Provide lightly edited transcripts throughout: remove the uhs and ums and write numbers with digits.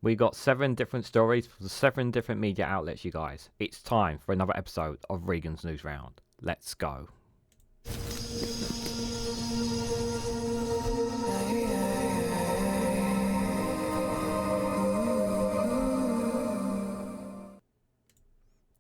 We got 7 different stories from 7 different media outlets, you guys. It's time for another episode of Regan's Newsround. Let's go.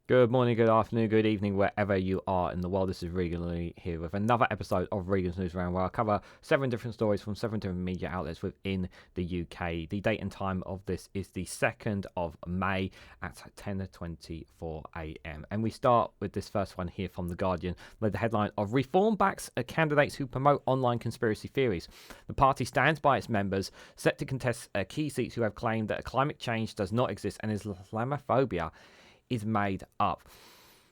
Good morning, good afternoon, good evening, wherever you are in the world. This is Reganelite here with another episode of Regan's Newsround, where I cover 7 different stories from 7 different media outlets within the UK. The date and time of this is the 2nd of May at 10:24 a.m. And we start with this first one here from The Guardian with the headline of Reform backs candidates who promote online conspiracy theories. The party stands by its members set to contest key seats who have claimed that climate change does not exist and Islamophobia is made up.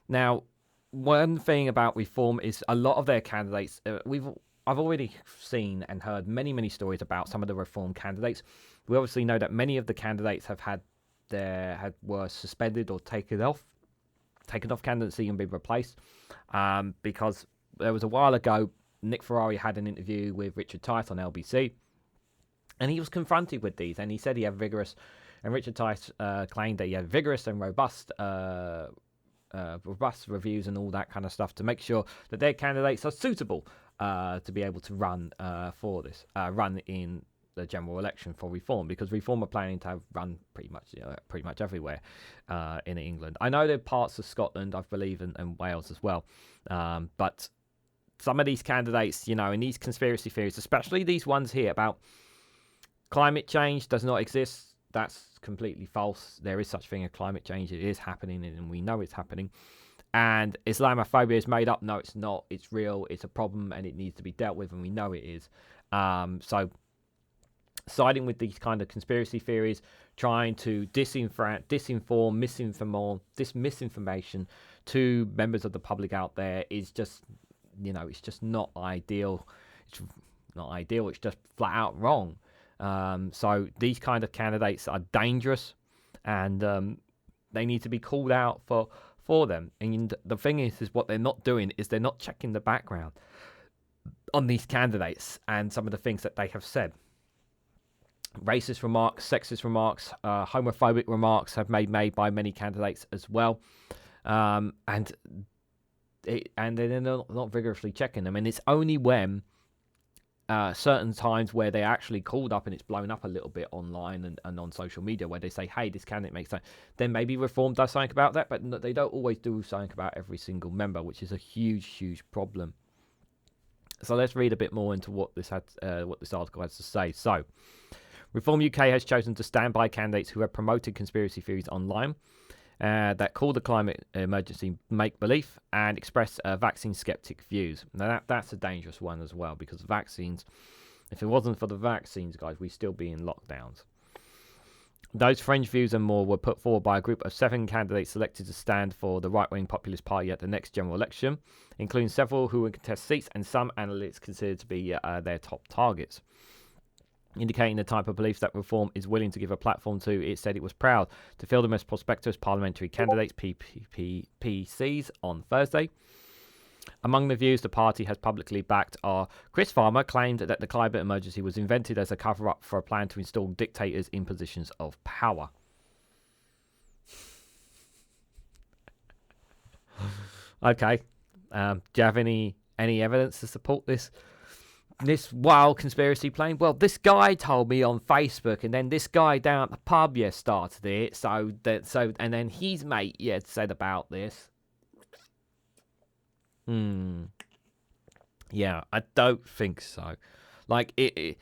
Now, one thing about Reform is a lot of their candidates. I've already seen and heard many stories about some of the Reform candidates. We obviously know that many of the candidates were suspended or taken off candidacy and been replaced because there was a while ago Nick Ferrari had an interview with Richard Tice on LBC, and he was confronted with these, and he said he had vigorous. And Richard Tice claimed that he had vigorous and robust reviews and all that kind of stuff to make sure that their candidates are suitable to be able to run run in the general election for Reform, because Reform are planning to run pretty much everywhere in England. I know there are parts of Scotland, I believe, and Wales as well, but some of these candidates, in these conspiracy theories, especially these ones here about climate change does not exist. That's completely false. There is such thing as climate change. It is happening, and we know it's happening. And Islamophobia is made up. No, it's not. It's real. It's a problem, and it needs to be dealt with, and we know it is. So siding with these kind of conspiracy theories, trying to misinformation to members of the public out there is just, it's just not ideal. It's not ideal. It's just flat out wrong. So these kind of candidates are dangerous, and they need to be called out for them. And the thing is what they're not doing is they're not checking the background on these candidates and some of the things that they have said. Racist remarks, sexist remarks, homophobic remarks have been made by many candidates as well, and they're not vigorously checking them. And it's only when certain times where they're actually called up and it's blown up a little bit online and on social media, where they say, hey, this candidate makes sense, then maybe Reform does something about that, but they don't always do something about every single member, which is a huge problem. So let's read a bit more into what this article has to say. So, Reform UK has chosen to stand by candidates who have promoted conspiracy theories online that call the climate emergency make-believe and express vaccine skeptic views. Now that's a dangerous one as well, because vaccines, if it wasn't for the vaccines, guys, we'd still be in lockdowns. Those fringe views and more were put forward by a group of 7 candidates selected to stand for the right-wing populist party at the next general election, including several who will contest seats and some analysts considered to be their top targets. Indicating the type of beliefs that Reform is willing to give a platform to, it said it was proud to field the most prospective parliamentary candidates, PCs, on Thursday. Among the views the party has publicly backed are Chris Farmer claimed that the climate emergency was invented as a cover-up for a plan to install dictators in positions of power. Okay, do you have any evidence to support this wild conspiracy claim? Well, this guy told me on Facebook, and then this guy down at the pub started it. And then his mate said about this. Yeah, I don't think so. Like maybe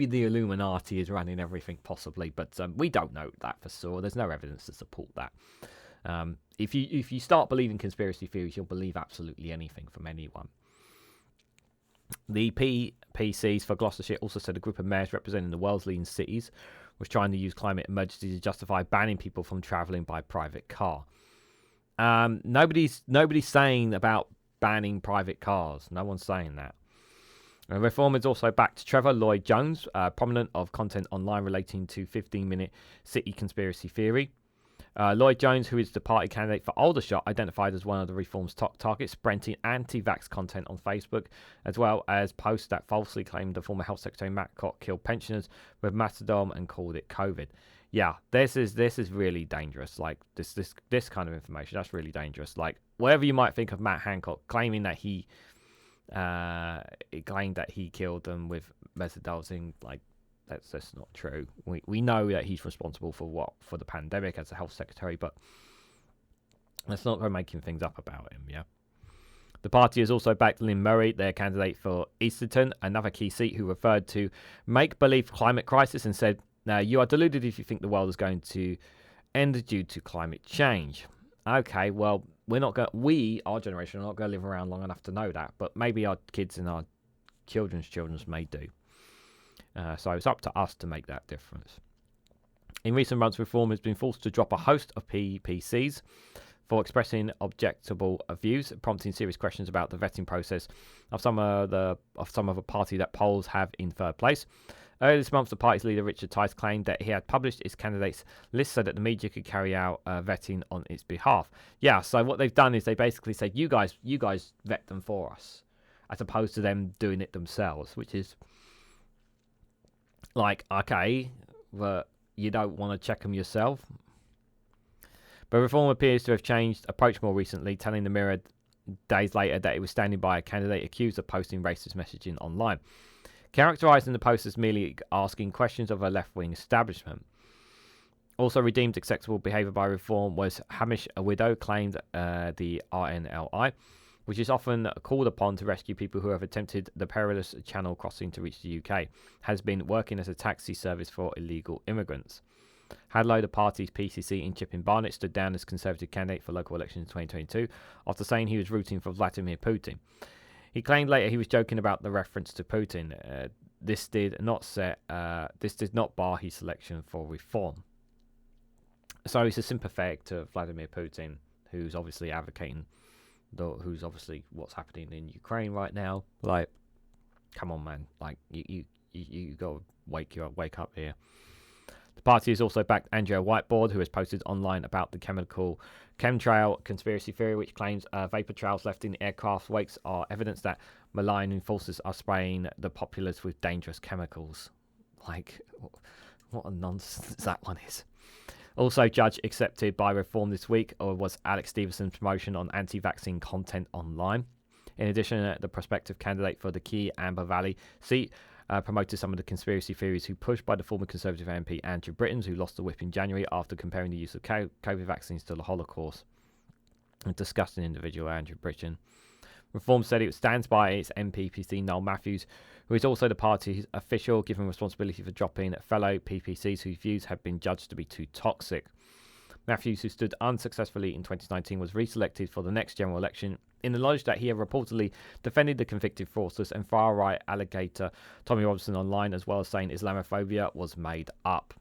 the Illuminati is running everything, possibly, but we don't know that for sure. There's no evidence to support that. If you start believing conspiracy theories, you'll believe absolutely anything from anyone. The PCs for Gloucestershire also said a group of mayors representing the world's leading cities was trying to use climate emergency to justify banning people from travelling by private car. Nobody's saying about banning private cars. No one's saying that. Reform is also backed Trevor Lloyd-Jones, prominent of content online relating to 15-minute city conspiracy theory. Lloyd Jones, who is the party candidate for Aldershot, identified as one of the reform's top targets, spreading anti-vax content on Facebook, as well as posts that falsely claimed the former Health Secretary Matt Cott killed pensioners with mastodon and called it COVID. Yeah, this is really dangerous. Like this kind of information, that's really dangerous. Like whatever you might think of Matt Hancock claiming that he claimed that he killed them with methadone, like that's not true. We know that he's responsible for the pandemic as a health secretary, but let's not go making things up about him. Yeah. The party has also backed Lynn Murray, their candidate for Easterton, another key seat, who referred to make-believe climate crisis and said, "Now you are deluded if you think the world is going to end due to climate change." Okay, well, our generation, are not going to live around long enough to know that, but maybe our kids and our children's may do. So it's up to us to make that difference. In recent months, Reform has been forced to drop a host of PPCs for expressing objectionable views, prompting serious questions about the vetting process of some of the party that polls have in third place. Earlier this month, the party's leader, Richard Tice, claimed that he had published its candidates' list so that the media could carry out vetting on its behalf. Yeah, so what they've done is they basically said, you guys vet them for us, as opposed to them doing it themselves, which is like, okay, but you don't want to check them yourself. But Reform appears to have changed approach more recently, telling the Mirror days later that it was standing by a candidate accused of posting racist messaging online, characterising the post as merely asking questions of a left-wing establishment. Also redeemed acceptable behaviour by Reform was Hamish, a widow, claimed the RNLI, which is often called upon to rescue people who have attempted the perilous channel crossing to reach the UK, has been working as a taxi service for illegal immigrants. Hadlow, the party's PCC in Chipping Barnet, stood down as Conservative candidate for local elections in 2022 after saying he was rooting for Vladimir Putin. He claimed later he was joking about the reference to Putin. This did not bar his selection for Reform. So he's a sympathetic to Vladimir Putin, who's obviously advocating who's obviously what's happening in Ukraine right now. Like, come on, man. Like, you gotta wake up here. The party has also backed Andrea Whiteboard, who has posted online about the chemtrail conspiracy theory, which claims vapor trails left in aircraft wakes are evidence that malign forces are spraying the populace with dangerous chemicals. Like, what a nonsense that one is. Also, judge accepted by Reform this week was Alex Stevenson's promotion on anti-vaccine content online. In addition, the prospective candidate for the key Amber Valley seat promoted some of the conspiracy theories who pushed by the former Conservative MP Andrew Britton, who lost the whip in January after comparing the use of COVID vaccines to the Holocaust. A disgusting individual, Andrew Britton. Reform said it stands by its MPPC Noel Matthews, who is also the party's official, given responsibility for dropping fellow PPCs whose views have been judged to be too toxic. Matthews, who stood unsuccessfully in 2019, was reselected for the next general election in the knowledge that he had reportedly defended the convicted fraudsters and far-right alligator Tommy Robinson online, as well as saying Islamophobia was made up.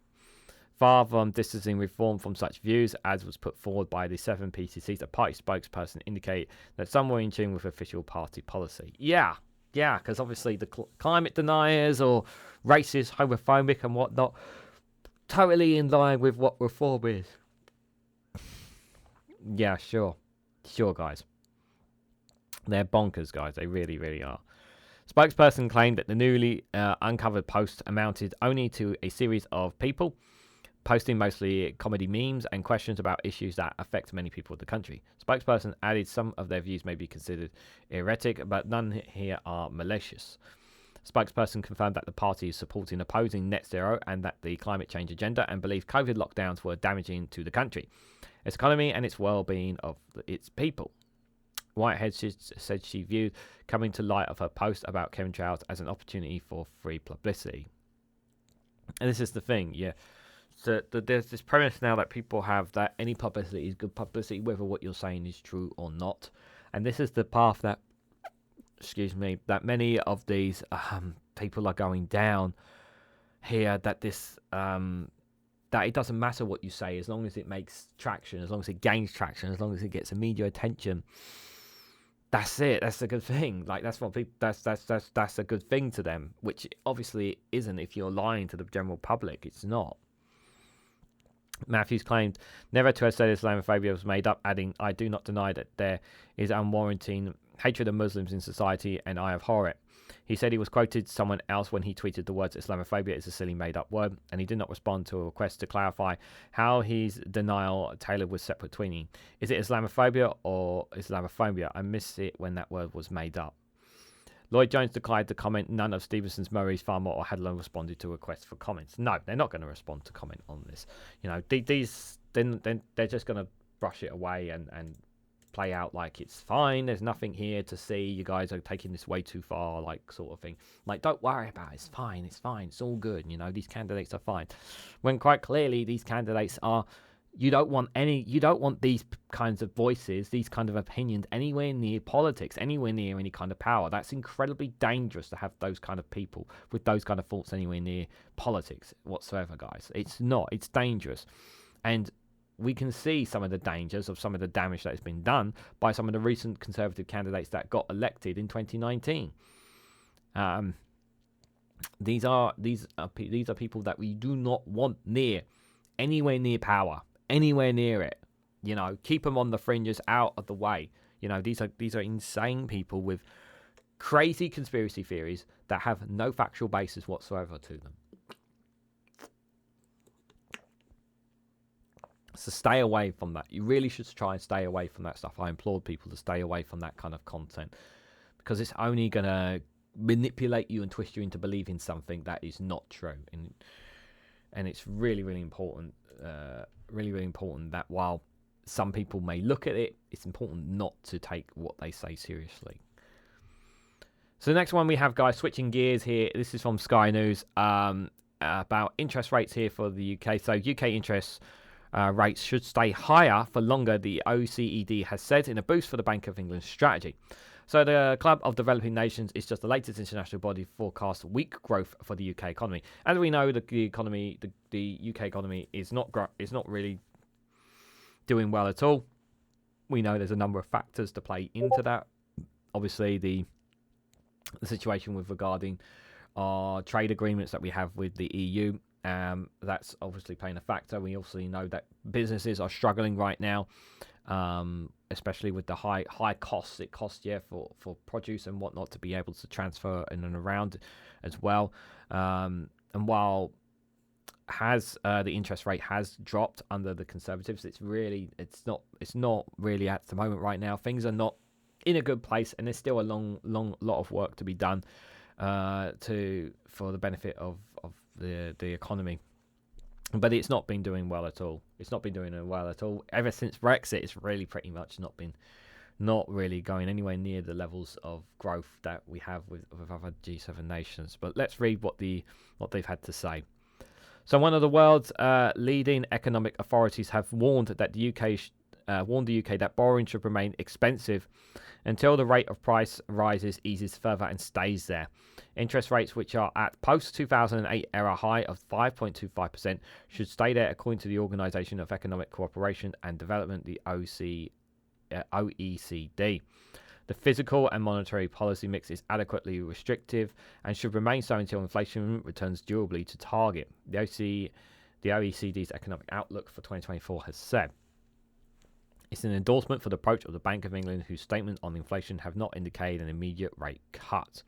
Far from distancing Reform from such views, as was put forward by the 7 PCCs, a party spokesperson indicated that some were in tune with official party policy. Yeah, because obviously the climate deniers or racist, homophobic and whatnot, totally in line with what Reform is. Yeah, sure, guys. They're bonkers, guys. They really, really are. Spokesperson claimed that the newly uncovered posts amounted only to a series of people posting mostly comedy memes and questions about issues that affect many people in the country. Spokesperson added some of their views may be considered heretic, but none here are malicious. Spokesperson confirmed that the party is supporting opposing net zero and that the climate change agenda, and believed COVID lockdowns were damaging to the country, its economy and its well-being of its people. Whitehead said she viewed coming to light of her post about chemtrails as an opportunity for free publicity. And this is the thing, yeah. So there's this premise now that people have that any publicity is good publicity, whether what you're saying is true or not. And this is the path that, that many of these people are going down here. That that it doesn't matter what you say as long as it makes traction, as long as it gains traction, as long as it gets media attention. That's it. That's a good thing. Like that's what people. That's a good thing to them, which obviously isn't if you're lying to the general public. It's not. Matthews claimed never to have said Islamophobia was made up, adding, "I do not deny that there is unwarranted hatred of Muslims in society, and I abhor it." He said he was quoted someone else when he tweeted the words Islamophobia is a silly made-up word, and he did not respond to a request to clarify how his denial tailored was separate tweeting. Is it Islamophobia or Islamophobia? I missed it when that word was made up. Lloyd Jones declined to comment. None of Stevenson's, Murray's, Farmer or Hadlon responded to requests for comments. No, they're not going to respond to comment on this. You know, these then they're just going to brush it away and play out like it's fine. There's nothing here to see. You guys are taking this way too far, like sort of thing. Like, don't worry about it. It's fine. It's fine. It's all good. You know, these candidates are fine. When quite clearly these candidates are. You don't want these kinds of voices, these kind of opinions anywhere near politics, anywhere near any kind of power. That's incredibly dangerous to have those kind of people with those kind of thoughts anywhere near politics whatsoever, guys. It's not. It's dangerous. And we can see some of the dangers of some of the damage that has been done by some of the recent Conservative candidates that got elected in 2019. These are people that we do not want anywhere near power. Anywhere near it, you know, keep them on the fringes, out of the way. You know, these are insane people with crazy conspiracy theories that have no factual basis whatsoever to them. So stay away from that. You really should try and stay away from that stuff. I implore people to stay away from that kind of content because it's only going to manipulate you and twist you into believing something that is not true. And it's really, really important. Really, really important that while some people may look at it, it's important not to take what they say seriously. So the next one we have, guys, switching gears here. This is from Sky News about interest rates here for the UK. So UK interest rates should stay higher for longer, the OECD has said, in a boost for the Bank of England's strategy. So the Club of Developing Nations is just the latest international body forecast weak growth for the UK economy. As we know, the UK economy is not really doing well at all. We know there's a number of factors to play into that. Obviously, the situation with regarding our trade agreements that we have with the EU, that's obviously playing a factor. We also know that businesses are struggling right now. Especially with the high costs it costs for produce and whatnot to be able to transfer in and around as well. And while the interest rate has dropped under the Conservatives, it's not really at the moment right now. Things are not in a good place, and there's still a long lot of work to be done for the benefit of the economy. But it's not been doing well at all. It's not been doing well at all. Ever since Brexit, it's really pretty much not really going anywhere near the levels of growth that we have with other G7 nations. But let's read what they've had to say. So one of the world's leading economic authorities have warned that the UK that borrowing should remain expensive until the rate of price rises eases further and stays there. Interest rates, which are at post-2008 era high of 5.25%, should stay there according to the Organisation of Economic Cooperation and Development, the OECD. The fiscal and monetary policy mix is adequately restrictive and should remain so until inflation returns durably to target, the OECD's Economic Outlook for 2024 has said. It's an endorsement for the approach of the Bank of England, whose statement on inflation have not indicated an immediate rate cut.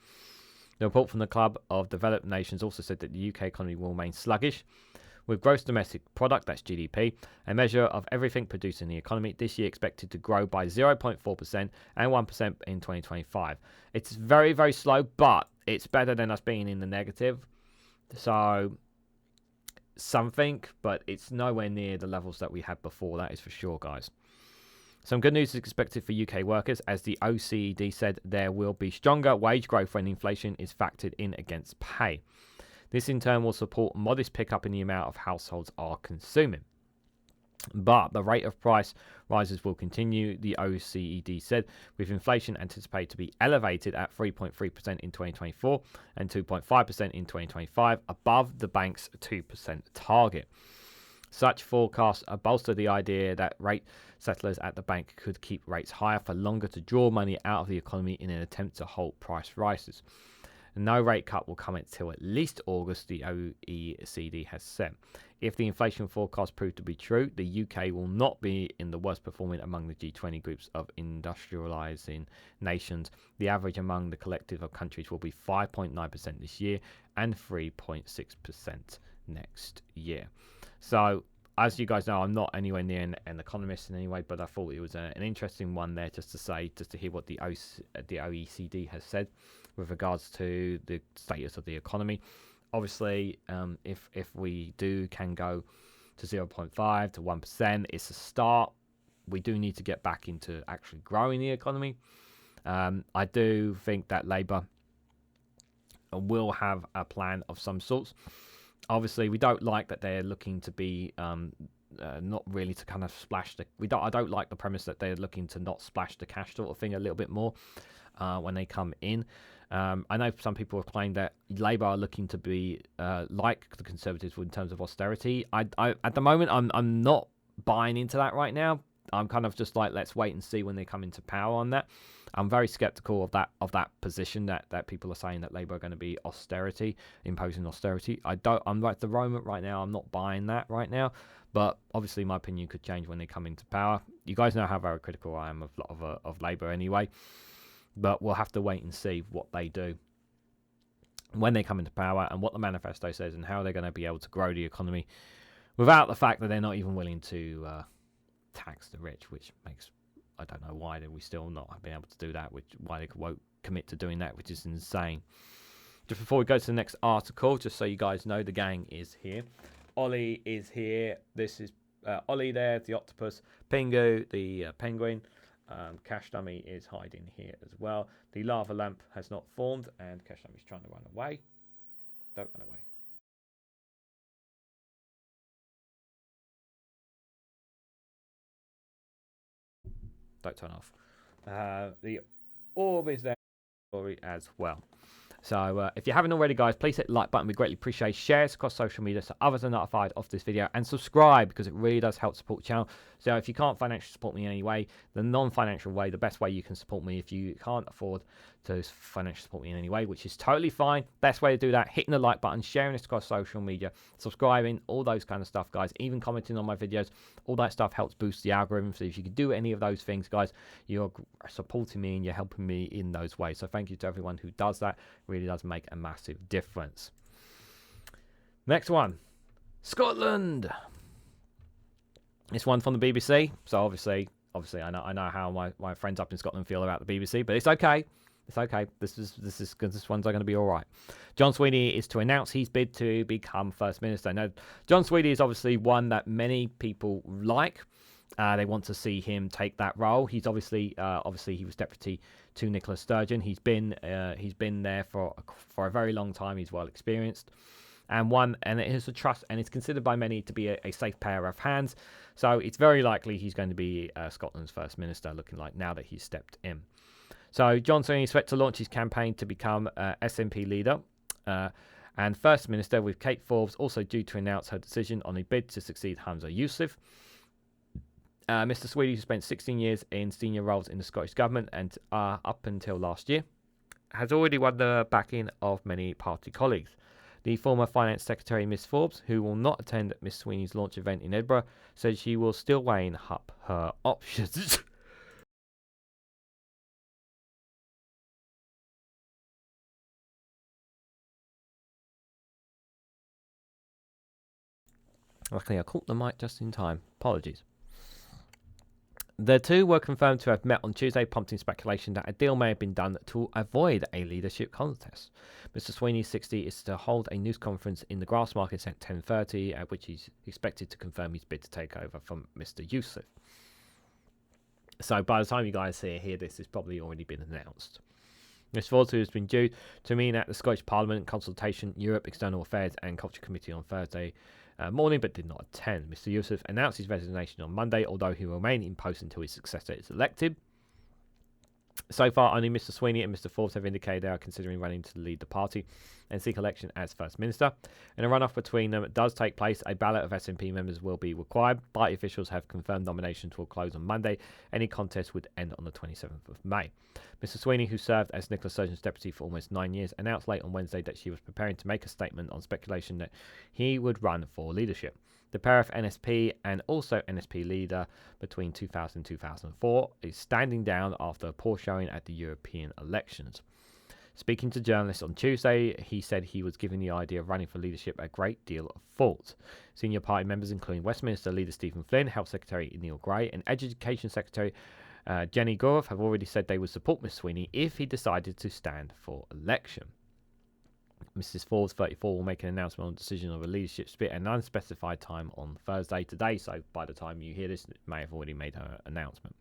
The report from the Club of Developed Nations also said that the UK economy will remain sluggish, with gross domestic product, that's GDP, a measure of everything produced in the economy, this year expected to grow by 0.4% and 1% in 2025. It's very, very slow, but it's better than us being in the negative. So something, but it's nowhere near the levels that we had before, that is for sure, guys. Some good news is expected for UK workers, as the OECD said there will be stronger wage growth when inflation is factored in against pay. This in turn will support a modest pickup in the amount of households are consuming. But the rate of price rises will continue, the OECD said, with inflation anticipated to be elevated at 3.3% in 2024 and 2.5% in 2025, above the bank's 2% target. Such forecasts bolster the idea that rate settlers at the bank could keep rates higher for longer to draw money out of the economy in an attempt to halt price rises. No rate cut will come until at least August, the OECD has said. If the inflation forecast proved to be true, the UK will not be in the worst performing among the G20 groups of industrializing nations. The average among the collective of countries will be 5.9% this year and 3.6% next year. So, as you guys know, I'm not anywhere near an economist in any way, but I thought it was an interesting one there just to hear what the OECD has said with regards to the status of the economy. Obviously, if we can go to 0.5 to 1%, it's a start. We do need to get back into actually growing the economy. I do think that Labour will have a plan of some sorts. Obviously, we don't like that they're looking to be not really to kind of splash the. I don't like the premise that they're looking to not splash the cash sort of thing a little bit more when they come in. I know some people have claimed that Labour are looking to be like the Conservatives in terms of austerity. I at the moment I'm not buying into that right now. I'm kind of just like, let's wait and see when they come into power on that. I'm very skeptical of that position that people are saying that Labour are going to be imposing austerity. I'm at the moment right now. I'm not buying that right now, but obviously my opinion could change when they come into power. You guys know how very critical I am of Labour anyway, but we'll have to wait and see what they do when they come into power and what the manifesto says and how they're going to be able to grow the economy without the fact that they're not even willing to tax the rich, which makes, I don't know why we still not been able to do that, why they won't commit to doing that, which is insane. Just before we go to the next article, just so you guys know, the gang is here. Ollie is here. This is Ollie there, the octopus. Pingu, the penguin. Cash Dummy is hiding here as well. The lava lamp has not formed, and Cash Dummy is trying to run away. Don't run away. Don't turn off. The orb is there as well. So if you haven't already, guys, please hit the like button. We greatly appreciate. Share it across social media so others are notified of this video, and subscribe because it really does help support the channel. So if you can't financially support me in any way, the non-financial way, the best way you can support me if you can't afford to financially support me in any way, which is totally fine. Best way to do that, hitting the like button, sharing this across social media, subscribing, all those kind of stuff, guys. Even commenting on my videos, all that stuff helps boost the algorithm. So if you can do any of those things, guys, you're supporting me and you're helping me in those ways. So thank you to everyone who does that. Really does make a massive difference. Next one, Scotland. This one from the BBC. So obviously I know how my friends up in Scotland feel about the BBC, but it's okay. It's okay. This one's going to be all right. John Swinney is to announce his bid to become First Minister. Now, John Swinney is obviously one that many people like. They want to see him take that role. He's obviously he was deputy to Nicola Sturgeon. He's been there for a very long time. He's well experienced, and it is a trust, and it's considered by many to be a safe pair of hands. So it's very likely he's going to be Scotland's First Minister, looking like now that he's stepped in. So John Swinney is set to launch his campaign to become SNP leader and First Minister, with Kate Forbes also due to announce her decision on a bid to succeed Hamza Yousaf. Mr. Swinney, who spent 16 years in senior roles in the Scottish Government and up until last year, has already won the backing of many party colleagues. The former Finance Secretary, Miss Forbes, who will not attend Miss Swinney's launch event in Edinburgh, said she will still weighing up her options. Luckily, I caught the mic just in time. Apologies. The two were confirmed to have met on Tuesday, prompting speculation that a deal may have been done to avoid a leadership contest. Mr. Swinney, 60, is to hold a news conference in the Grassmarket at 10:30, at which he's expected to confirm his bid to take over from Mr. Yousaf. So by the time you guys hear this, it's probably already been announced. Ms. Forbes, who has been due to meet at the Scottish Parliament Consultation, Europe, External Affairs and Culture Committee on Thursday morning, but did not attend. Mr. Yousaf announced his resignation on Monday, although he will remain in post until his successor is elected. So far, only Mr. Swinney and Mr. Forbes have indicated they are considering running to lead the party and seek election as First Minister. In a runoff between them does take place, a ballot of SNP members will be required. Party officials have confirmed nominations will close on Monday. Any contest would end on the 27th of May. Mr. Swinney, who served as Nicola Sturgeon's deputy for almost 9 years, announced late on Wednesday that she was preparing to make a statement on speculation that he would run for leadership. The pair of NSP and also NSP leader between 2000 and 2004 is standing down after a poor showing at the European elections. Speaking to journalists on Tuesday, he said he was giving the idea of running for leadership a great deal of thought. Senior party members, including Westminster leader Stephen Flynn, Health Secretary Neil Gray, and Education Secretary Jenny Gaurav, have already said they would support Mr. Swinney if he decided to stand for election. Mrs. Forbes, 34, will make an announcement on the decision of a leadership split at an unspecified time on Thursday today, so by the time you hear this, it may have already made her announcement.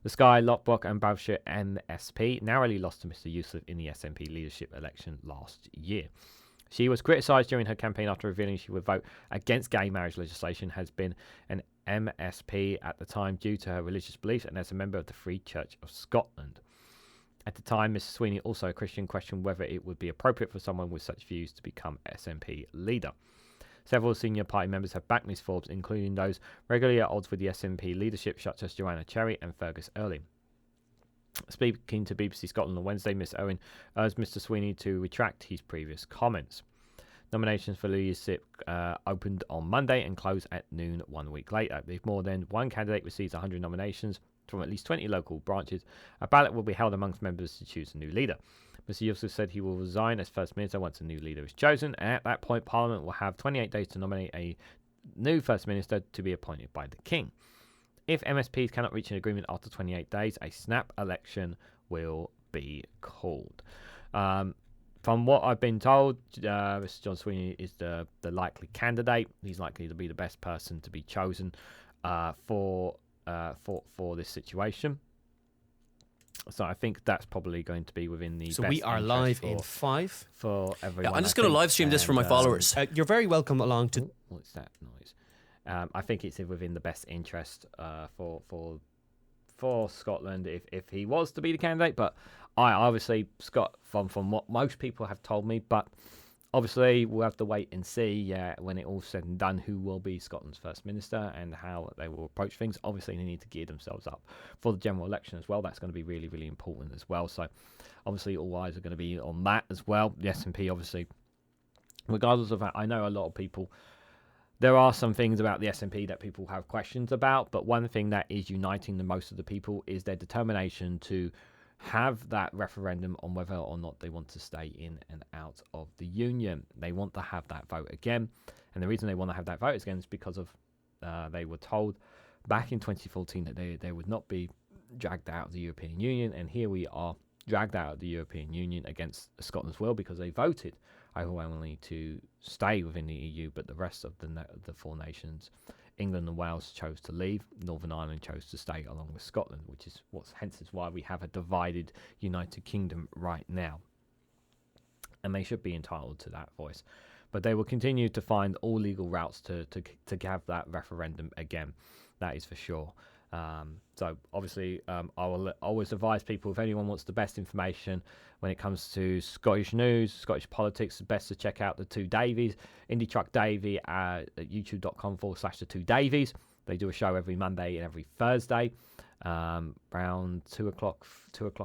The Sky, Lockbrook and Bavshire MSP narrowly lost to Mr. Yusuf in the SNP leadership election last year. She was criticised during her campaign after revealing she would vote against gay marriage legislation, has been an MSP at the time due to her religious beliefs and as a member of the Free Church of Scotland. At the time, Mrs. Swinney, also a Christian, questioned whether it would be appropriate for someone with such views to become SNP leader. Several senior party members have backed Ms. Forbes, including those regularly at odds with the SNP leadership, such as Joanna Cherry and Fergus Early. Speaking to BBC Scotland on Wednesday, Ms. Owen urged Mr. Swinney to retract his previous comments. Nominations for leadership opened on Monday and closed at noon 1 week later. If more than one candidate receives 100 nominations from at least 20 local branches, a ballot will be held amongst members to choose a new leader. Mr. Yusuf said he will resign as First Minister once a new leader is chosen, and at that point Parliament will have 28 days to nominate a new First Minister to be appointed by the King. If MSPs cannot reach an agreement after 28 days, a snap election will be called. From what I've been told, Mr. John Swinney is the likely candidate. He's likely to be the best person to be chosen for this situation. So I think that's probably going to be within the. So best we are live in 5 for everyone. Yeah, I'm just going to live stream this for my followers. You're very welcome along to. What's that noise? I think it's within the best interest for Scotland if he was to be the candidate. But I obviously, Scott, from what most people have told me, but obviously we'll have to wait and see when it all's said and done who will be Scotland's First Minister and how they will approach things. Obviously they need to gear themselves up for the general election as well. That's going to be really, really important as well. So obviously all eyes are going to be on that as well. The SNP, obviously, regardless of that, I know a lot of people, there are some things about the SNP that people have questions about, but one thing that is uniting the most of the people is their determination to have that referendum on whether or not they want to stay in and out of the union. They want to have that vote again, and the reason they want to have that vote again is because of they were told back in 2014 that they would not be dragged out of the European Union, and here we are dragged out of the European Union against Scotland's will because they voted overwhelmingly to stay within the EU, but the rest of the four nations, England and Wales, chose to leave. Northern Ireland chose to stay along with Scotland, which is hence why we have a divided United Kingdom right now. And they should be entitled to that voice. But they will continue to find all legal routes to have that referendum again. That is for sure. So obviously, I will always advise people, if anyone wants the best information when it comes to Scottish news, Scottish politics, it's best to check out the Two Davies, Indie Truck Davy at youtube.com/the Two Davies. They do a show every Monday and every Thursday, around 2 o'clock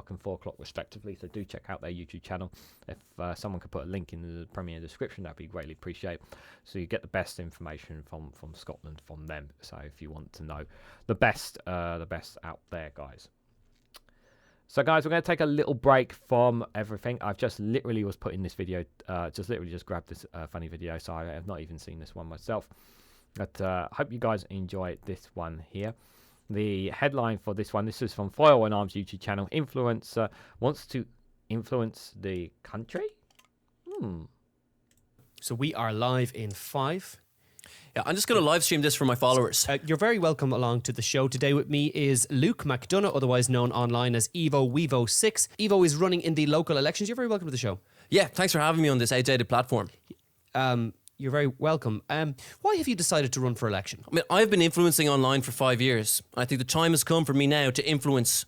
and 4 o'clock respectively. So do check out their YouTube channel. If someone could put a link in the Premier description, that'd be greatly appreciated. So you get the best information from Scotland from them. So if you want to know the best out there, guys. So guys, we're going to take a little break from everything. I've just literally was putting this video, just grabbed this funny video, so I have not even seen this one myself. But hope you guys enjoy this one here. The headline for this one, this is from Foil and Arms YouTube channel. Influencer wants to influence the country? So we are live in 5. Yeah, I'm just going to live stream this for my followers. You're very welcome along to the show. Today with me is Luke McDonough, otherwise known online as Evo6. Evo is running in the local elections. You're very welcome to the show. Yeah, thanks for having me on this outdated platform. You're very welcome. Why have you decided to run for election? I mean, I've been influencing online for 5 years. I think the time has come for me now to influence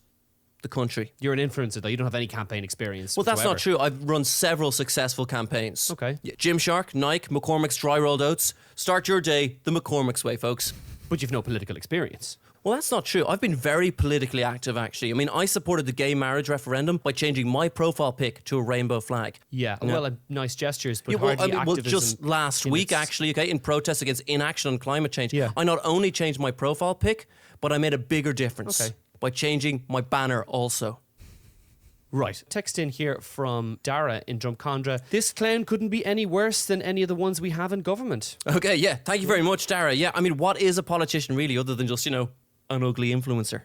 the country. You're an influencer, though. You don't have any campaign experience. Well, that's whatsoever. not true. I've run several successful campaigns. Okay. Yeah, Gymshark, Nike, McCormick's Dry Rolled Oats. Start your day the McCormick's way, folks. But you've no political experience. Well, that's not true. I've been very politically active, actually. I mean, I supported the gay marriage referendum by changing my profile pic to a rainbow flag. Yeah. Well, nice gestures, but Yeah, well, hardly activism just last in week, its- actually, okay, in protest against inaction on climate change, Yeah. I not only changed my profile pic, but I made a bigger difference Okay. by changing my banner also. Right. Text in here from Dara in Drumcondra. This clown couldn't be any worse than any of the ones we have in government. Okay, yeah, thank you very much, Dara. Yeah, I mean, what is a politician really other than just, an ugly influencer?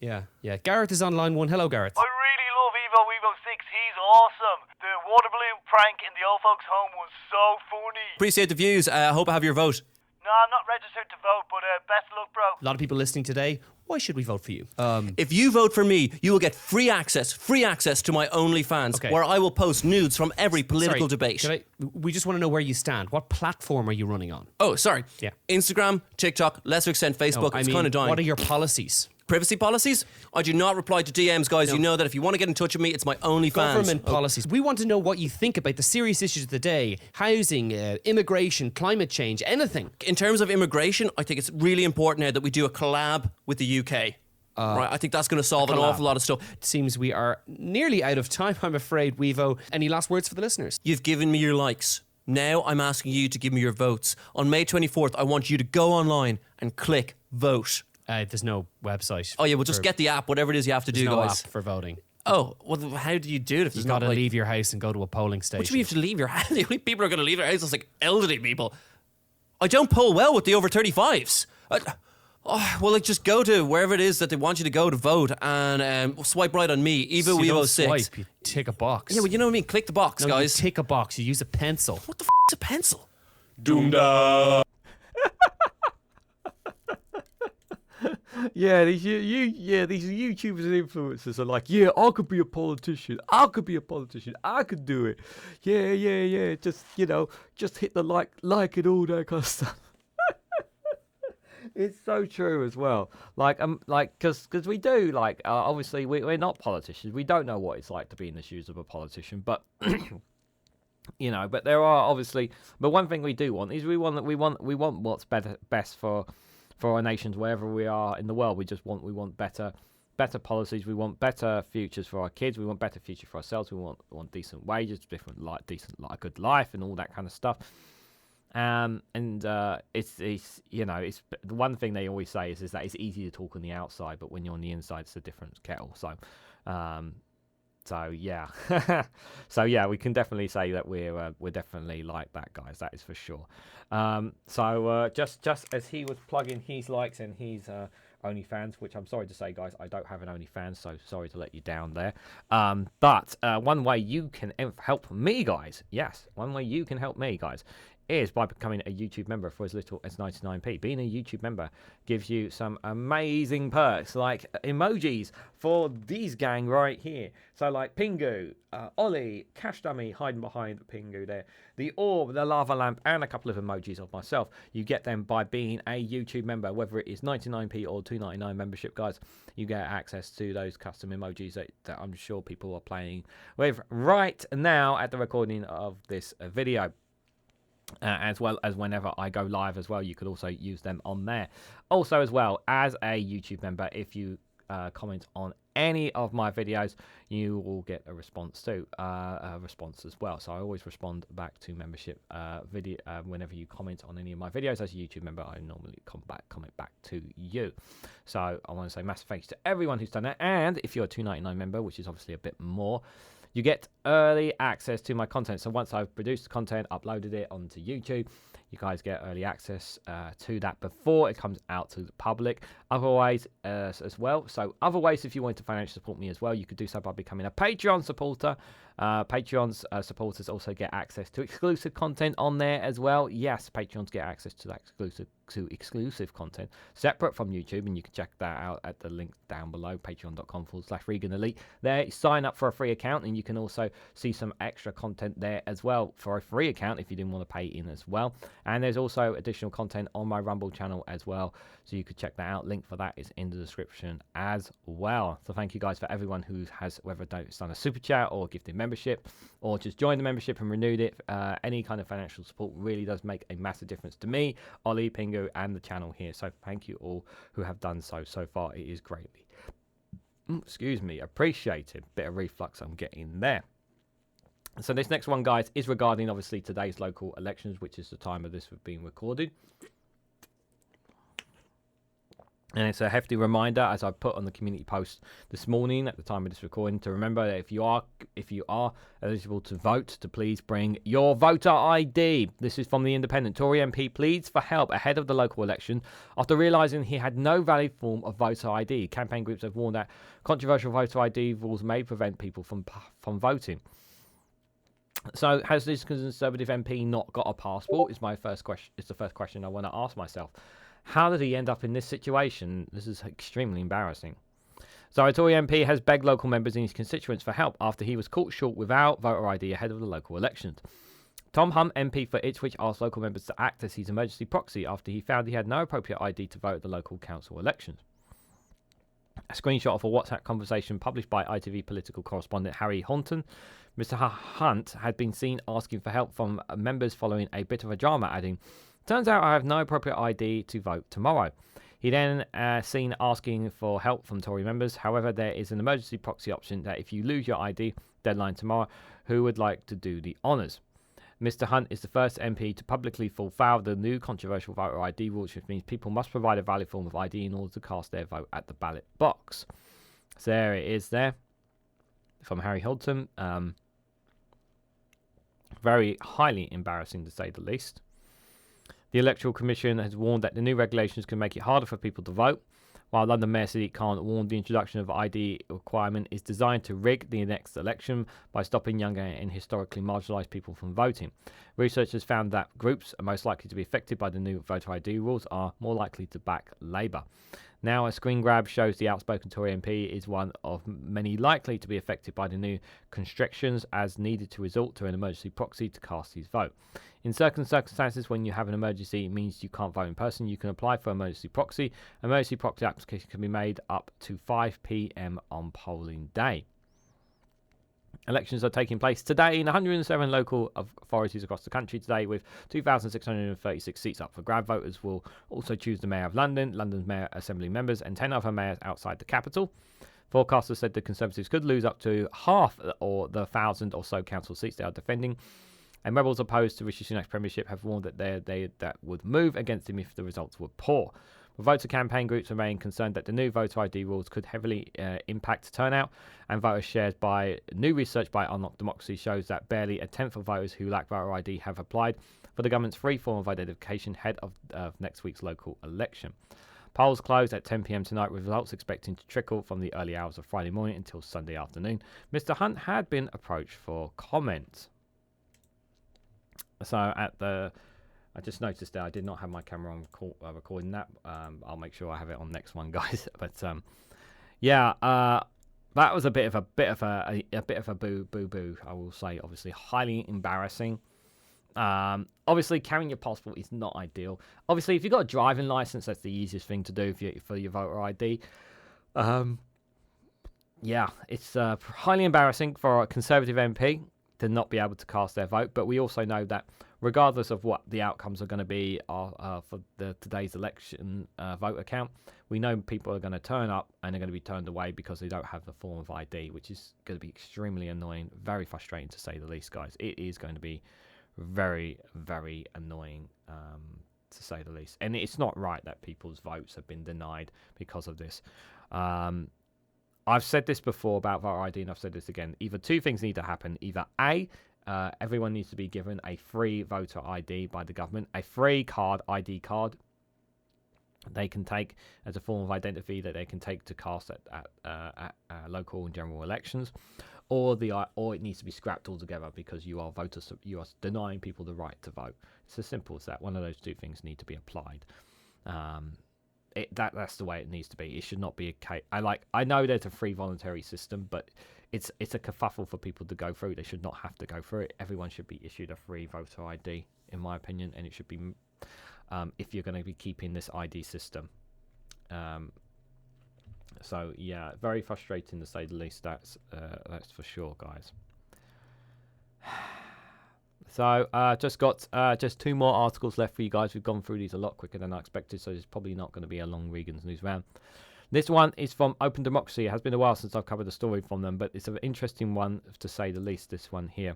Yeah. Gareth is on line 1. Hello, Gareth. I really love Evo 6. He's awesome. The water balloon prank in the old folks' home was so funny. Appreciate the views. I hope I have your vote. No, I'm not registered to vote, but best of luck, bro. A lot of people listening today. Why should we vote for you? If you vote for me, you will get free access to my OnlyFans, Okay. where I will post nudes from every political debate. We just want to know where you stand. What platform are you running on? Oh, sorry. Yeah. Instagram, TikTok, lesser extent Facebook. No, It's kind of dying. what are your policies? Privacy policies? I do not reply to DMs, guys. You know that if you want to get in touch with me, it's my OnlyFans. Government policies. We want to know what you think about the serious issues of the day. Housing, immigration, climate change, anything. In terms of immigration, I think it's really important now that we do a collab with the UK. Right, I think that's going to solve an collab. awful lot of stuff. It seems we are nearly out of time, I'm afraid, Weevo. Any last words for the listeners? You've given me your likes. Now I'm asking you to give me your votes. On May 24th, I want you to go online and click vote. There's no website. Oh, yeah, well, just get the app, whatever it is you have to do, There's no guys. app for voting. Oh, well, how do you do it if You've there's got not to like... leave your house and go to a polling station. What do you mean you have to leave your house? The only people who are going to leave their house is like elderly people. I don't poll well with the over 35s. Just go to wherever it is that they want you to go to vote and swipe right on me, Evo You Wevo don't 6. swipe, you tick a box. Yeah, well, you know what I mean? Click the box, No, guys. you tick a box. You use a pencil. What the f*** is a pencil? Yeah, these YouTubers and influencers are like, yeah, I could be a politician. I could be a politician. I could do it. Yeah. Just just hit the like and all that kind of stuff. It's so true as well. Because we do obviously we're not politicians. We don't know what it's like to be in the shoes of a politician, but. But there are obviously. But one thing we do want is we want what's best for our nations wherever we are in the world. We want better policies. We want better futures for our kids. We want better future for ourselves. We want decent wages, a good life, and all that kind of stuff. It's the one thing they always say is that it's easy to talk on the outside, but when you're on the inside, it's a different kettle. So yeah, we can definitely say that we're definitely like that, guys. That is for sure. Just as he was plugging his likes and his OnlyFans, which I'm sorry to say, guys, I don't have an OnlyFans, so sorry to let you down there. But one way you can help me, guys, is by becoming a YouTube member for as little as 99p. Being a YouTube member gives you some amazing perks, like emojis for these gang right here. So like Pingu, Ollie, Cash Dummy hiding behind Pingu there, the orb, the lava lamp, and a couple of emojis of myself. You get them by being a YouTube member, whether it is 99p or $2.99 membership, guys. You get access to those custom emojis that I'm sure people are playing with right now at the recording of this video. As well as whenever I go live as well, you could also use them on there. Also, as well as a YouTube member, if you comment on any of my videos, you will get a response too, as well. So I always respond back to membership video whenever you comment on any of my videos. As a YouTube member, I normally comment back to you. So I want to say massive thanks to everyone who's done that. And if you're a $2.99 member, which is obviously a bit more, you get early access to my content. So once I've produced the content, uploaded it onto YouTube, you guys get early access to that before it comes out to the public. Otherwise, as well. So other ways, if you want to financially support me as well, you could do so by becoming a Patreon supporter. Patreon's supporters also get access to exclusive content on there as well. Yes, Patreons get access to that exclusive content separate from YouTube, and you can check that out at the link down below, patreon.com/Reganelite. There, you sign up for a free account, and you can also see some extra content there as well for a free account if you didn't want to pay in as well. And there's also additional content on my Rumble channel as well, so you could check that out. Link for that is in the description as well. So thank you guys for everyone who has, whether it's done a super chat or gifted membership or just joined the membership and renewed it. Any kind of financial support really does make a massive difference to me, Ollie, Pingu, and the channel here. So thank you all who have done so far. It is greatly appreciated. Bit of reflux I'm getting there. So this next one, guys, is regarding obviously today's local elections, which is the time of this being recorded. And it's a hefty reminder, as I put on the community post this morning at the time of this recording, to remember that if you are eligible to vote, to please bring your voter ID. This is from the Independent. Tory MP pleads for help ahead of the local election after realising he had no valid form of voter ID. Campaign groups have warned that controversial voter ID rules may prevent people from voting. So has this Conservative MP not got a passport? Is my first question. It's the first question I want to ask myself. How did he end up in this situation? This is extremely embarrassing. So a Tory MP has begged local members in his constituents for help after he was caught short without voter ID ahead of the local elections. Tom Hunt, MP for Ipswich, asked local members to act as his emergency proxy after he found he had no appropriate ID to vote at the local council elections. A screenshot of a WhatsApp conversation published by ITV political correspondent Harry Horton. Mr. Hunt had been seen asking for help from members following a bit of a drama, adding, "Turns out I have no appropriate ID to vote tomorrow." He then seen asking for help from Tory members. However, there is an emergency proxy option that if you lose your ID deadline tomorrow, who would like to do the honours? Mr. Hunt is the first MP to publicly fall foul of the new controversial voter ID rules, which means people must provide a valid form of ID in order to cast their vote at the ballot box. So there it is there from Harry Hilton. Very highly embarrassing, to say the least. The Electoral Commission has warned that the new regulations can make it harder for people to vote, while London Mayor Sadiq Khan warned the introduction of ID requirement is designed to rig the next election by stopping younger and historically marginalised people from voting. Researchers found that groups are most likely to be affected by the new voter ID rules are more likely to back Labour. Now, a screen grab shows the outspoken Tory MP is one of many likely to be affected by the new constrictions, as needed to resort to an emergency proxy to cast his vote. In certain circumstances, when you have an emergency, it means you can't vote in person. You can apply for emergency proxy. Emergency proxy application can be made up to 5 p.m. on polling day. Elections are taking place today in 107 local authorities across the country today, with 2,636 seats up for grab. Voters will also choose the Mayor of London, London's Mayor Assembly members, and 10 other mayors outside the capital. Forecasters said the Conservatives could lose up to half or the 1,000 or so council seats they are defending. And rebels opposed to Rishi Sunak's premiership have warned that that would move against him if the results were poor. But voter campaign groups remain concerned that the new voter ID rules could heavily impact turnout, and voter shares by new research by Unlock Democracy shows that barely a tenth of voters who lack voter ID have applied for the government's free form of identification ahead of next week's local election. Polls close at 10 p.m. tonight, with results expecting to trickle from the early hours of Friday morning until Sunday afternoon. Mr. Hunt had been approached for comment. So I just noticed that I did not have my camera on recording that. I'll make sure I have it on next one, guys. But that was a bit of a boo. I will say, obviously, highly embarrassing. Obviously, carrying your passport is not ideal. Obviously, if you've got a driving license, that's the easiest thing to do for your voter ID. It's highly embarrassing for a Conservative MP to not be able to cast their vote. But we also know that regardless of what the outcomes are going to be for today's election voter count, we know people are going to turn up and they're going to be turned away because they don't have the form of ID, which is going to be extremely annoying, very frustrating to say the least, guys. It is going to be very, very annoying to say the least. And it's not right that people's votes have been denied because of this. I've said this before about voter ID, and I've said this again. Either two things need to happen. Either A, everyone needs to be given a free voter ID by the government, a free ID card they can take as a form of identity that they can take to cast at local and general elections. or it needs to be scrapped altogether because you are denying people the right to vote. It's as simple as that. One of those two things need to be applied. That's the way it needs to be. It should not be a case. I know there's a free voluntary system, but it's a kerfuffle for people to go through. They should not have to go through it. Everyone should be issued a free voter ID, in my opinion, and it should be if you're going to be keeping this ID system. So yeah, very frustrating to say the least. That's for sure, guys. So just got just 2 more articles left for you guys. We've gone through these a lot quicker than I expected, so it's probably not going to be a long Regan's News round. This one is from Open Democracy. It has been a while since I've covered a story from them, but it's an interesting one to say the least, this one here.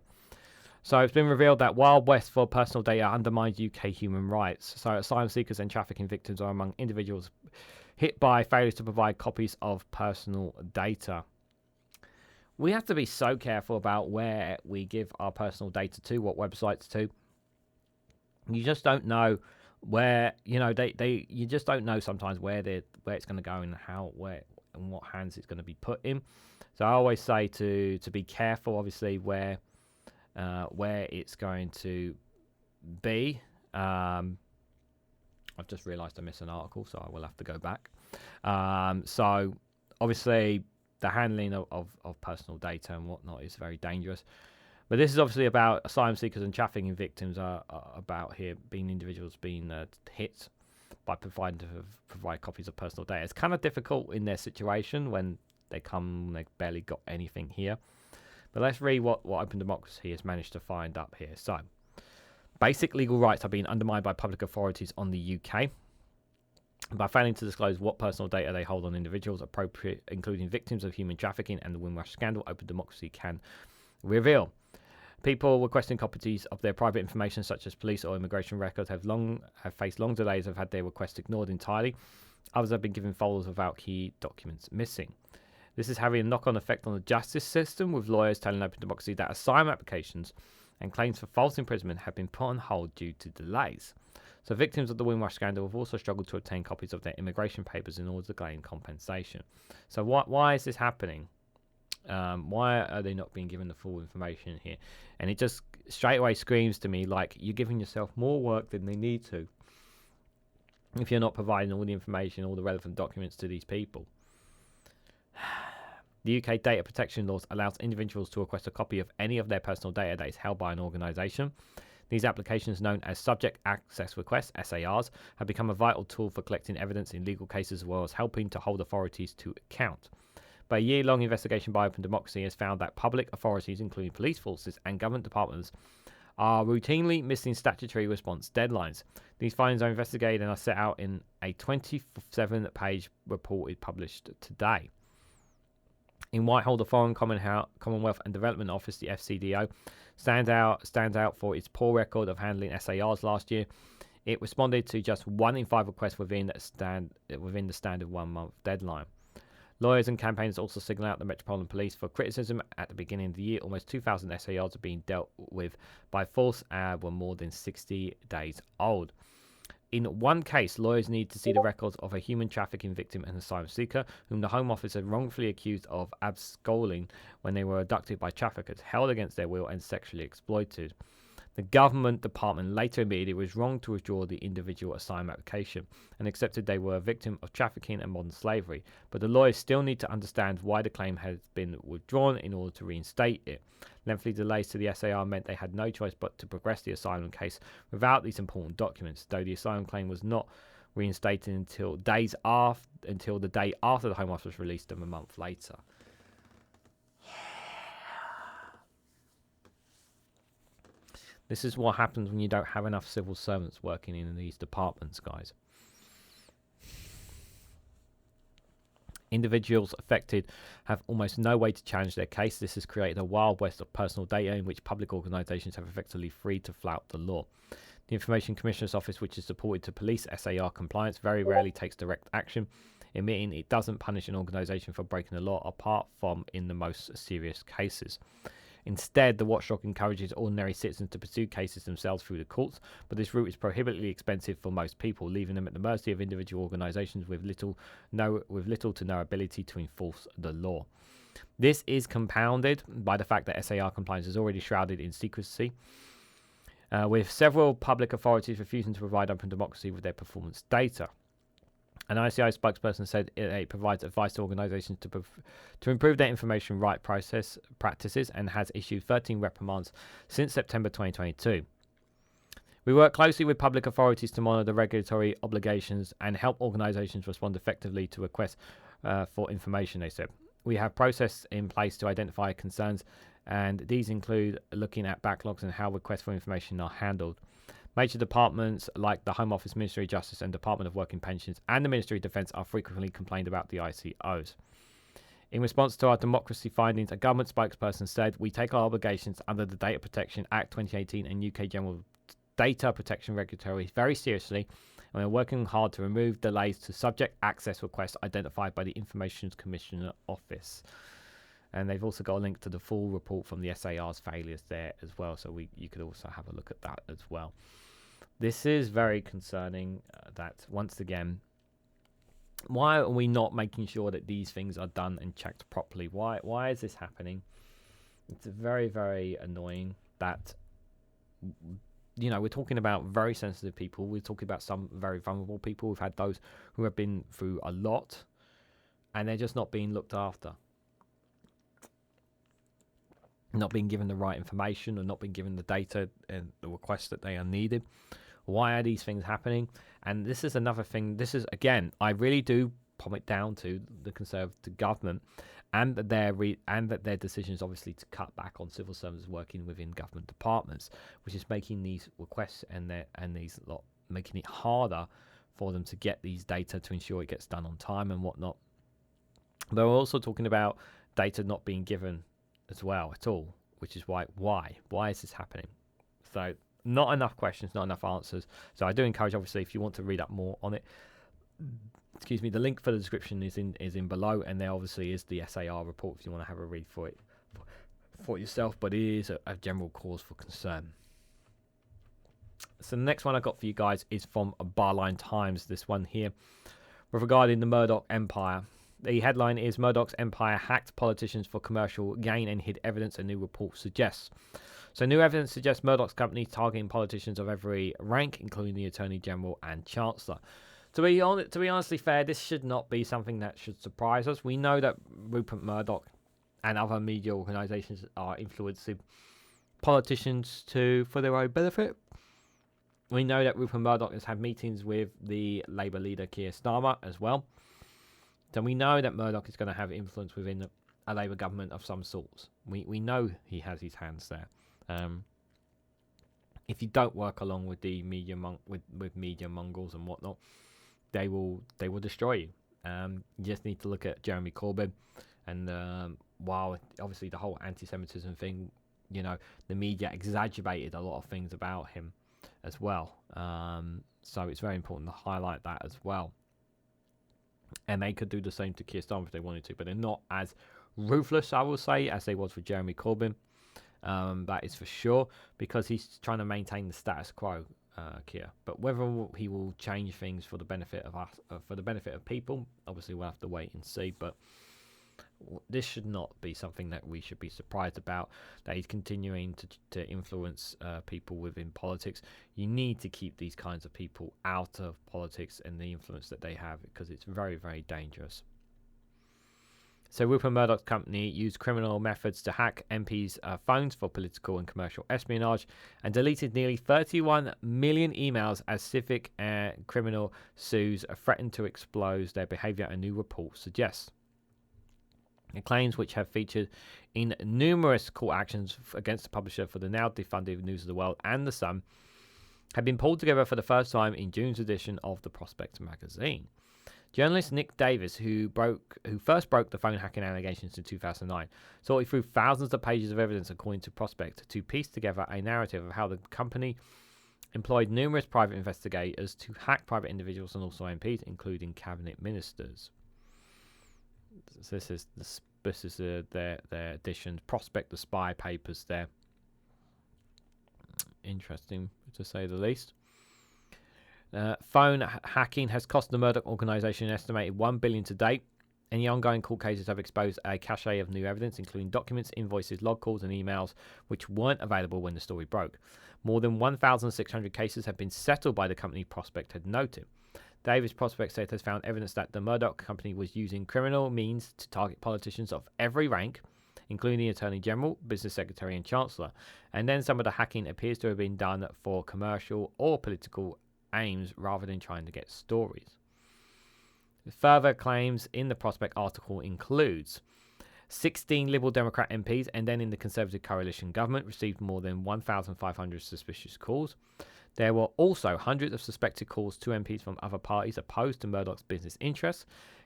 So it's been revealed that Wild West for personal data undermines UK human rights. So asylum seekers and trafficking victims are among individuals hit by failures to provide copies of personal data. We have to be so careful about where we give our personal data to, what websites to. You just don't know where, you just don't know sometimes where it's going to go and and what hands it's going to be put in. So I always say to be careful, obviously, where it's going to be. I've just realised I missed an article, so I will have to go back. So obviously the handling of personal data and whatnot is very dangerous. But this is obviously about asylum seekers and trafficking victims are about here being individuals being hit by providing to provide copies of personal data. It's kind of difficult in their situation when they barely got anything here. But let's read what Open Democracy has managed to find up here. So, basic legal rights are being undermined by public authorities on the UK by failing to disclose what personal data they hold on individuals appropriate, including victims of human trafficking and the Windrush scandal. Open Democracy can reveal. People requesting copies of their private information, such as police or immigration records, have faced long delays, have had their requests ignored entirely. Others have been given folders without key documents missing. This is having a knock-on effect on the justice system, with lawyers telling Open Democracy that asylum applications and claims for false imprisonment have been put on hold due to delays. So victims of the Windrush scandal have also struggled to obtain copies of their immigration papers in order to claim compensation. So why is this happening? Why are they not being given the full information here? And it just straight away screams to me like you're giving yourself more work than they need to if you're not providing all the information, all the relevant documents to these people. The UK data protection laws allows individuals to request a copy of any of their personal data that is held by an organisation. These applications, known as Subject Access Requests, SARs, have become a vital tool for collecting evidence in legal cases as well as helping to hold authorities to account. But a year-long investigation by Open Democracy has found that public authorities, including police forces and government departments, are routinely missing statutory response deadlines. These findings are investigated and are set out in a 27-page report published today. In Whitehall, the Foreign Commonwealth and Development Office, the FCDO, stands out for its poor record of handling SARs last year. It responded to just 1 in 5 requests within the standard 1-month deadline. Lawyers and campaigners also signal out the Metropolitan Police for criticism. At the beginning of the year, almost 2,000 SARs are being dealt with by force and were more than 60 days old. In one case, lawyers need to see the records of a human trafficking victim and asylum seeker whom the Home Office had wrongfully accused of absconding when they were abducted by traffickers, held against their will and sexually exploited. The government department later admitted it was wrong to withdraw the individual asylum application and accepted they were a victim of trafficking and modern slavery, but the lawyers still need to understand why the claim has been withdrawn in order to reinstate it. Lengthy delays to the SAR meant they had no choice but to progress the asylum case without these important documents, though the asylum claim was not reinstated until the day after the Home Office released them a month later. This is what happens when you don't have enough civil servants working in these departments, guys. Individuals affected have almost no way to challenge their case. This has created a wild west of personal data in which public organisations have effectively free to flout the law. The Information Commissioner's Office, which is supported to police SAR compliance, very rarely takes direct action, admitting it doesn't punish an organisation for breaking the law apart from in the most serious cases. Instead, the watchdog encourages ordinary citizens to pursue cases themselves through the courts, but this route is prohibitively expensive for most people, leaving them at the mercy of individual organisations with little to no ability to enforce the law. This is compounded by the fact that SAR compliance is already shrouded in secrecy, with several public authorities refusing to provide open democracy with their performance data. An ICI spokesperson said it provides advice to organisations to improve their information right practices and has issued 13 reprimands since September 2022. We work closely with public authorities to monitor the regulatory obligations and help organisations respond effectively to requests for information, they said. We have processes in place to identify concerns, and these include looking at backlogs and how requests for information are handled. Major departments like the Home Office, Ministry of Justice and Department of Work and Pensions and the Ministry of Defence are frequently complained about the ICOs. In response to our democracy findings, a government spokesperson said, "We take our obligations under the Data Protection Act 2018 and UK General Data Protection Regulatory very seriously, and we're working hard to remove delays to subject access requests identified by the Information Commissioner Office." And they've also got a link to the full report from the SAR's failures there as well, so you could also have a look at that as well. This is very concerning that, once again, why are we not making sure that these things are done and checked properly? Why is this happening? It's very, very annoying that, we're talking about very sensitive people. We're talking about some very vulnerable people. We've had those who have been through a lot, and they're just not being looked after. Not being given the right information, or not being given the data and the requests that they are needed. Why are these things happening? And this is another thing. This is, again, I really do put it down to the Conservative government and that their decisions, obviously, to cut back on civil servants working within government departments, which is making these requests making it harder for them to get these data to ensure it gets done on time and whatnot. But we're also talking about data not being given as well at all, which is why is this happening? So not enough questions, not enough answers. So I do encourage, obviously, if you want to read up more on it, the link for the description is in below, and there obviously is the SAR report if you want to have a read for it for yourself, but it is a general cause for concern. So the next one I got for you guys is from Barline Times, this one here, regarding the Murdoch empire. The headline is Murdoch's empire hacked politicians for commercial gain and hid evidence, a new report suggests. So new evidence suggests Murdoch's company targeting politicians of every rank, including the Attorney General and Chancellor. To be honestly fair, this should not be something that should surprise us. We know that Rupert Murdoch and other media organisations are influencing politicians for their own benefit. We know that Rupert Murdoch has had meetings with the Labour leader Keir Starmer as well. So we know that Murdoch is going to have influence within a Labour government of some sorts. We know he has his hands there. If you don't work along with the media with media mongrels and whatnot, they will destroy you. You just need to look at Jeremy Corbyn, and while obviously the whole anti-Semitism thing, the media exaggerated a lot of things about him as well. So it's very important to highlight that as well. And they could do the same to Keir Starmer if they wanted to, but they're not as ruthless, I will say, as they was for Jeremy Corbyn. That is for sure, because he's trying to maintain the status quo, Keir. But whether he will change things for the benefit of us, for the benefit of people, obviously we'll have to wait and see. But this should not be something that we should be surprised about, that he's continuing to influence people within politics. You need to keep these kinds of people out of politics and the influence that they have, because it's very, very dangerous. So Rupert Murdoch's company used criminal methods to hack MPs' phones for political and commercial espionage, and deleted nearly 31 million emails as civic and criminal suits threatened to expose their behaviour, a new report suggests. The claims, which have featured in numerous court actions against the publisher for the now defunded News of the World and The Sun, have been pulled together for the first time in June's edition of the Prospect magazine. Journalist Nick Davis, who first broke the phone hacking allegations in 2009, sorted through thousands of pages of evidence, according to Prospect, to piece together a narrative of how the company employed numerous private investigators to hack private individuals and also MPs, including cabinet ministers. So this is their edition, Prospect, the spy papers there. Interesting, to say the least. Phone hacking has cost the Murdoch organisation an estimated $1 billion to date, Any ongoing court cases have exposed a cache of new evidence, including documents, invoices, log calls, and emails, which weren't available when the story broke. More than 1,600 cases have been settled by the company, Prospect had noted. Davis Prospect said has found evidence that the Murdoch company was using criminal means to target politicians of every rank, including the Attorney General, Business Secretary, and Chancellor. And then some of the hacking appears to have been done for commercial or political aims rather than trying to get stories. Further claims in the Prospect article includes 16 Liberal Democrat MPs and then in the Conservative coalition government received more than 1,500 suspicious calls. There were also hundreds of suspected calls to MPs from other parties opposed to Murdoch's business interests.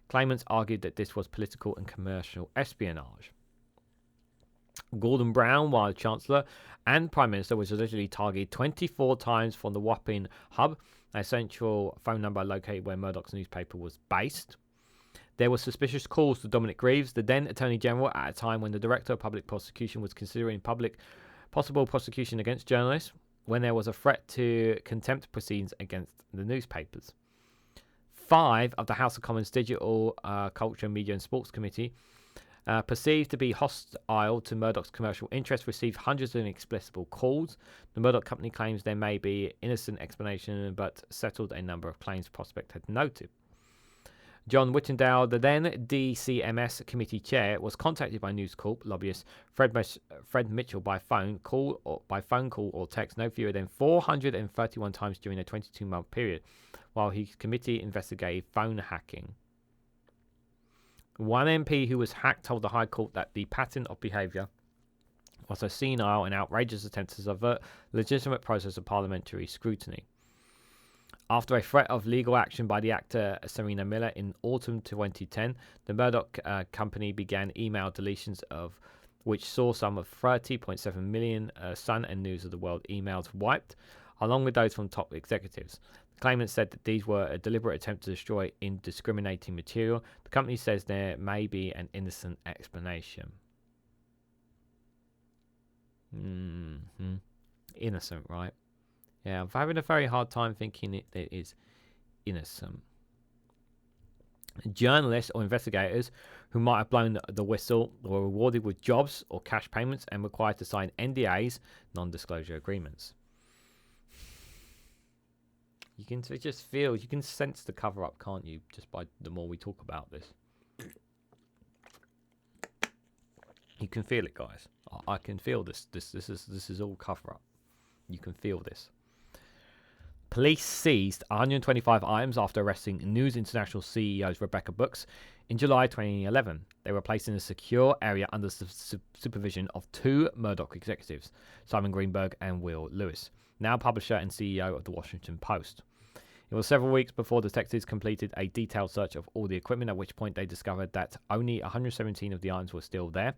Claimants argued that this was political and commercial espionage. Gordon Brown, while Chancellor and Prime Minister, was allegedly targeted 24 times from the Wapping Hub, a central phone number located where Murdoch's newspaper was based. There were suspicious calls to Dominic Greaves, the then Attorney General, at a time when the Director of Public Prosecution was considering possible prosecution against journalists, when there was a threat to contempt proceedings against the newspapers. 5 of the House of Commons Digital Culture, Media and Sports Committee, perceived to be hostile to Murdoch's commercial interests, received hundreds of inexplicable calls. The Murdoch company claims there may be innocent explanation, but settled a number of claims, Prospect had noted. John Whittendale, the then DCMS committee chair, was contacted by News Corp lobbyist Fred Mitchell by phone call or text no fewer than 431 times during a 22-month period, while his committee investigated phone hacking. One MP who was hacked told the High Court that the pattern of behaviour was a senile and outrageous attempt to subvert legitimate process of parliamentary scrutiny. After a threat of legal action by the actor Serena Miller in autumn 2010, the Murdoch company began email deletions of which saw some of 30.7 million Sun and News of the World emails wiped, along with those from top executives. The claimant said that these were a deliberate attempt to destroy indiscriminating material. The company says there may be an innocent explanation. Innocent, right? Yeah, I'm having a very hard time thinking it is innocent. Journalists or investigators who might have blown the whistle were rewarded with jobs or cash payments and required to sign NDAs, non-disclosure agreements. You can just feel, you can sense the cover-up, can't you? Just by the more we talk about this, you can feel it, guys. I can feel this. This is all cover-up. You can feel this. Police seized 125 items after arresting News International CEOs Rebecca Brooks in July 2011. They were placed in a secure area under supervision of 2 Murdoch executives, Simon Greenberg and Will Lewis, now publisher and CEO of the Washington Post. It was several weeks before detectives completed a detailed search of all the equipment, at which point they discovered that only 117 of the items were still there.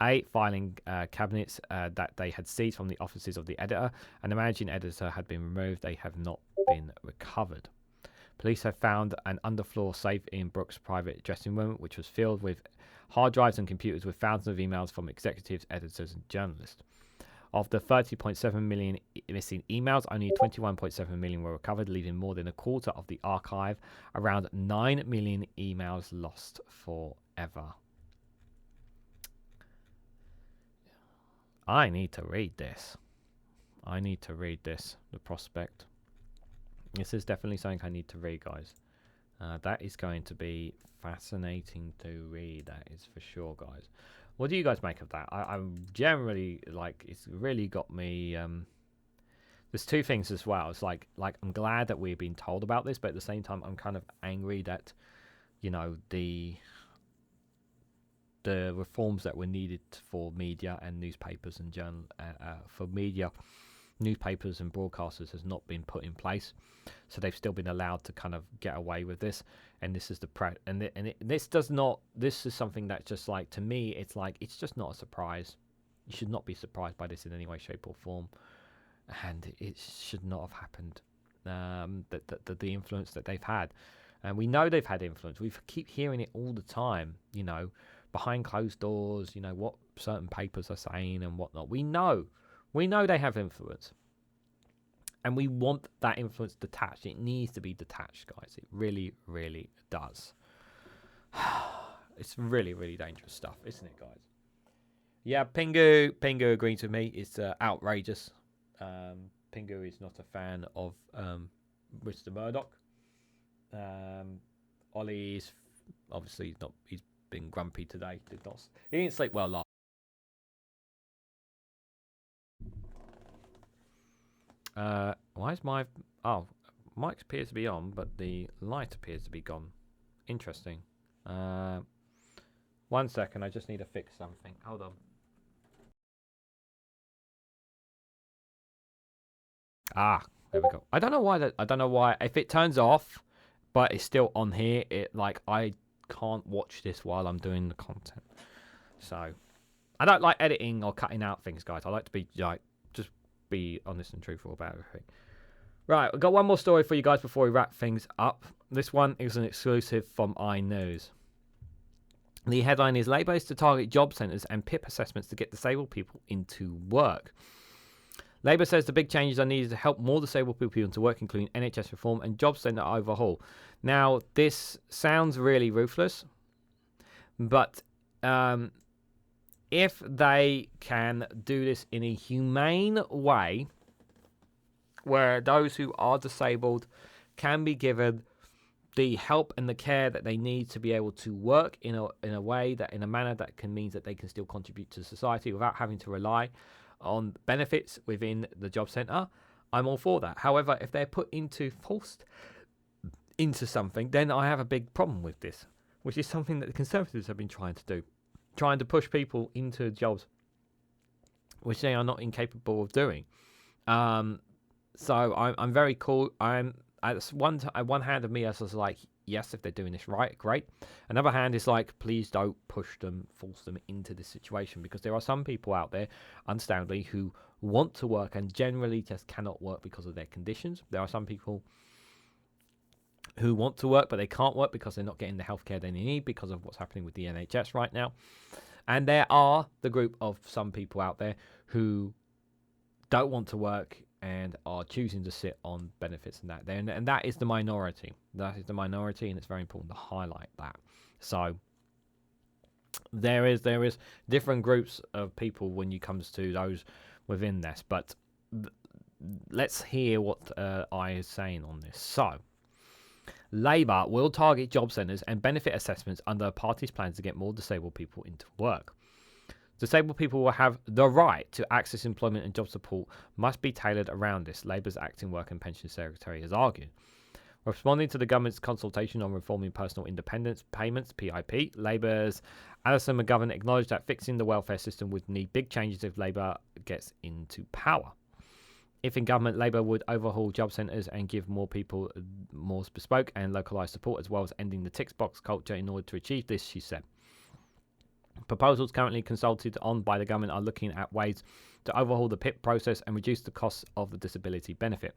8 filing cabinets that they had seized from the offices of the editor and the managing editor had been removed. They have not been recovered. Police have found an underfloor safe in Brooks' private dressing room, which was filled with hard drives and computers with thousands of emails from executives, editors, and journalists. Of the 30.7 million missing emails, only 21.7 million were recovered, leaving more than a quarter of the archive, around 9 million emails lost forever. I need to read this. The Prospect. This is definitely something I need to read, guys. That is going to be fascinating to read. That is for sure, guys. What do you guys make of that? I'm generally, like, it's really got me... there's 2 things as well. It's like I'm glad that we've been told about this, but at the same time, I'm kind of angry that, you know, the reforms that were needed for media and newspapers and for media, newspapers and broadcasters has not been put in place, so they've still been allowed to kind of get away with this. And this is this is something that just, like, to me, it's like, it's just not a surprise. You should not be surprised by this in any way, shape or form, and it should not have happened. The influence that they've had, and we know they've had influence. We keep hearing it all the time, you know, behind closed doors, you know, what certain papers are saying and whatnot. We know they have influence, and we want that influence detached. It needs to be detached, guys. It really, really does. It's really, really dangerous stuff, isn't it, guys? Yeah, Pingu agrees with me. It's outrageous. Pingu is not a fan of Mr. Murdoch. Ollie's obviously not. He's been grumpy today. He didn't sleep well last. Why is my mic appears to be on, but the light appears to be gone. Interesting. 1 second, I just need to fix something. Hold on. There we go. I don't know why I don't know why. If it turns off, but it's still on here, I can't watch this while I'm doing the content. So I don't like editing or cutting out things, guys. I like to be just be honest and truthful about everything. Right, we've got one more story for you guys before we wrap things up. This one is an exclusive from iNews. The headline is Labour is to target job centres and PIP assessments to get disabled people into work. Labour says the big changes are needed to help more disabled people into work, including NHS reform and job centre overhaul. Now, this sounds really ruthless, but if they can do this in a humane way, where those who are disabled can be given the help and the care that they need to be able to work in a way that in a manner that means that they can still contribute to society without having to rely on benefits within the job centre, I'm all for that. However, if they're forced into something, then I have a big problem with this, which is something that the Conservatives have been trying to do, trying to push people into jobs which they are not incapable of doing. So I'm very cool. I'm at one hand of me, I was like, yes, if they're doing this right, great. Another hand is like, please don't force them into this situation, because there are some people out there, understandably, who want to work and generally just cannot work because of their conditions. There are some people who want to work, but they can't work because they're not getting the healthcare they need because of what's happening with the NHS right now. And there are the group of some people out there who don't want to work and are choosing to sit on benefits and that. And that is the minority. That is the minority, and it's very important to highlight that. So there is different groups of people when it comes to those within this. But let's hear what I is saying on this. So Labour will target job centres and benefit assessments under the party's plans to get more disabled people into work. Disabled people will have the right to access employment, and job support must be tailored around this, Labour's acting work and pension secretary has argued. Responding to the government's consultation on reforming personal independence payments, PIP, Labour's Alison McGovern acknowledged that fixing the welfare system would need big changes if Labour gets into power. If in government, Labour would overhaul job centres and give more people more bespoke and localised support, as well as ending the tick box culture in order to achieve this, she said. Proposals currently consulted on by the government are looking at ways to overhaul the PIP process and reduce the costs of the disability benefit.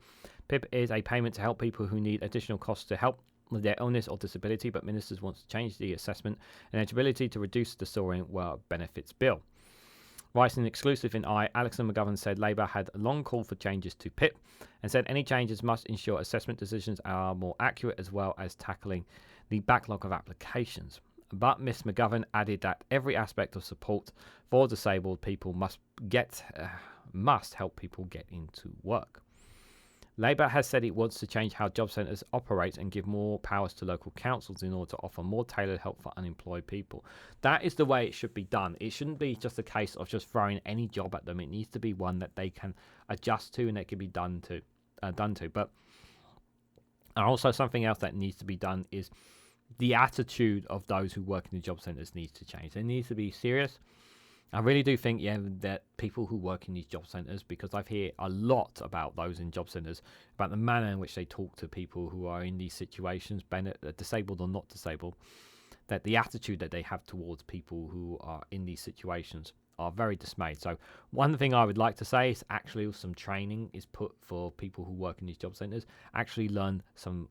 PIP is a payment to help people who need additional costs to help with their illness or disability, but ministers want to change the assessment and eligibility to reduce the soaring work benefits bill. Writing an exclusive in Alison McGovern said Labour had long called for changes to PIP and said any changes must ensure assessment decisions are more accurate, as well as tackling the backlog of applications. But Ms McGovern added that every aspect of support for disabled people must help people get into work. Labour has said it wants to change how job centres operate and give more powers to local councils in order to offer more tailored help for unemployed people. That is the way it should be done. It shouldn't be just a case of just throwing any job at them. It needs to be one that they can adjust to and that can be done to. But also something else that needs to be done is the attitude of those who work in the job centres needs to change. They need to be serious. I really do think, that people who work in these job centres, because I've heard a lot about those in job centres, about the manner in which they talk to people who are in these situations, disabled or not disabled, that the attitude that they have towards people who are in these situations are very dismayed. So one thing I would like to say is actually some training is put for people who work in these job centres, actually learn some